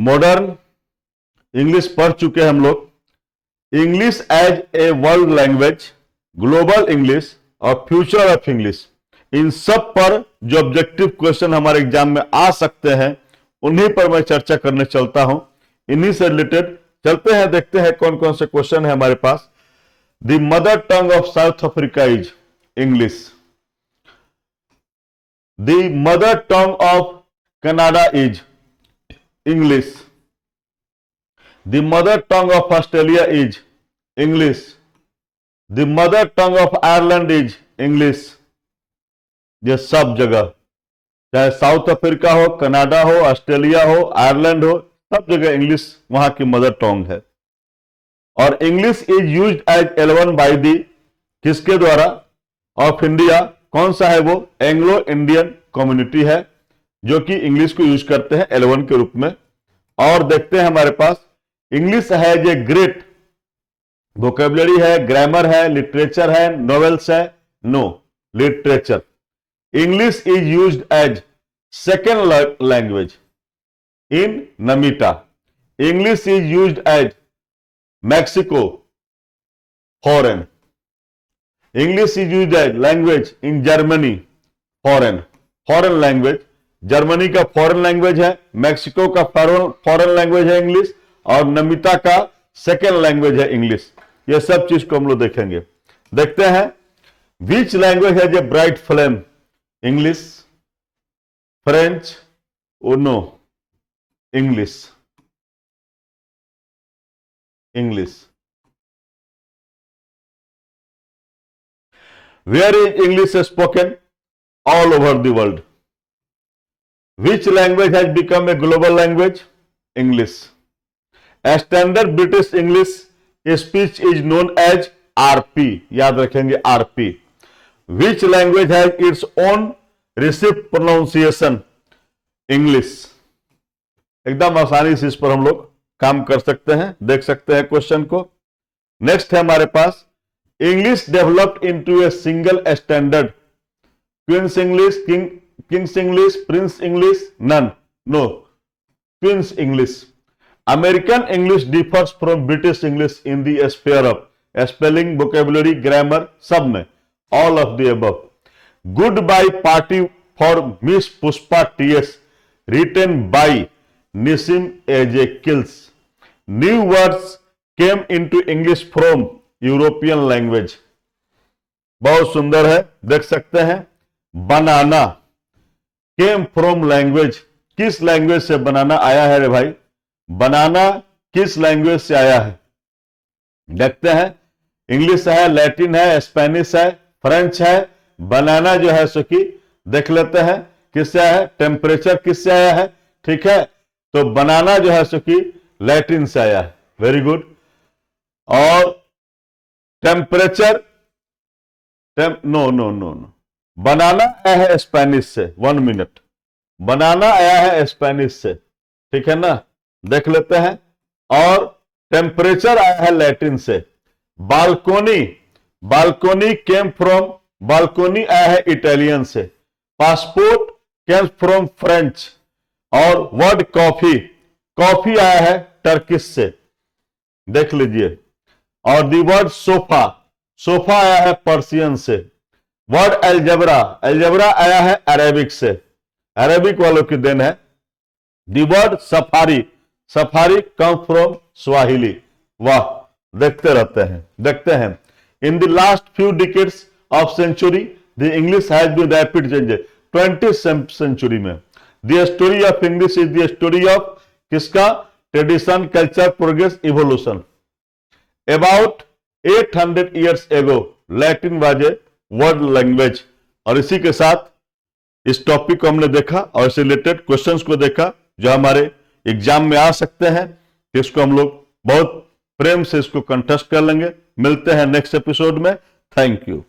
Modern English पढ़ चुके हैं हम लोग। English as a world language, global English और फ्यूचर ऑफ इंग्लिश, इन सब पर जो ऑब्जेक्टिव क्वेश्चन हमारे एग्जाम में आ सकते हैं उन्हीं पर मैं चर्चा करने चलता हूं। इन्हीं से रिलेटेड चलते हैं, देखते हैं कौन कौन से क्वेश्चन है हमारे पास। The mother tongue of South Africa is English. The mother tongue of Canada is English. The mother tongue of Australia is English. The mother tongue of Ireland is English. ये सब जगह, चाहे साउथ अफ्रीका हो, Canada हो, Australia हो, Ireland हो, सब जगह इंग्लिश वहां की मदर टंग है। और English is used as L one by, किसके द्वारा? Of India. कौन सा है वो? एंग्लो इंडियन कम्युनिटी है जो कि इंग्लिश को यूज करते हैं एल1 के रूप में। और देखते हैं हमारे पास इंग्लिश है जे ग्रेट वोकेबलरी है, ग्रामर है, लिटरेचर है, नॉवेल्स है। No, literature. English is used as second language in Namibia. English is used as Mexico, foreign. English is used as language in Germany, foreign. Foreign language. Germany का foreign language है, Mexico का foreign language है English, और नमिता का second language है English. ये सब चीज को हम लोग देखेंगे। देखते हैं विच लैंग्वेज है जो bright flame? English, French, no, English, English. Where is English spoken? All over the world. Which language has become a global language? English. Standard British English speech is known as RP, याद रखेंगे RP. Which language has its own received pronunciation? English। एकदम आसानी से इस पर हम लोग काम कर सकते हैं, देख सकते हैं क्वेश्चन को। नेक्स्ट है हमारे पास English developed into a single standard. Queen's English, King's English, Prince English? None, no, Queen's English. American English differs from British English in the sphere of spelling, vocabulary, grammar, सब में। All of the above. Goodbye Party for Miss Pushpa T.S. written by Nissim A.J. Kills. New words came into English from European language. बहुत सुंदर है, देख सकते हैं। बनाना came from language, किस language से बनाना आया है रे भाई? बनाना किस लैंग्वेज से आया है? देखते हैं। इंग्लिश है, लैटिन है, स्पेनिश है, फ्रेंच है। बनाना जो है सो कि देख लेते हैं किससे आया है। टेम्परेचर किससे आया है? ठीक है, तो बनाना जो है सो कि लैटिन से आया है। Very good. और temperature, no no no no, banana आया है स्पेनिश से। 1 मिनट, बनाना आया है स्पेनिश से, ठीक है ना, देख लेते हैं। और टेम्परेचर आया है लैटिन से। Balcony, balcony came from, balcony आया है इटालियन से। Passport came from French. और वर्ड कॉफी, कॉफी आया है टर्किश से, देख लीजिए। और दी वर्ड सोफा, सोफा आया है पर्शियन से। वर्ड एल्जेब्रा, एल्जेब्रा आया है अरेबिक से, अरेबिक वालों की देन है। The word safari, safari come from Swahili. वाह, देखते रहते हैं, देखते हैं। In the last few decades of century, the English has been rapid changes. 20th century में the story of English is the story of किसका? Tradition, culture, progress, evolution. About 800 years ago, Latin was a world language. और इसी के साथ इस topic को हमने देखा और इससे रिलेटेड क्वेश्चंस को देखा जो हमारे एग्जाम में आ सकते हैं। इसको हम लोग बहुत प्रेम से इसको कंटेस्ट कर लेंगे। मिलते हैं नेक्स्ट एपिसोड में। Thank you.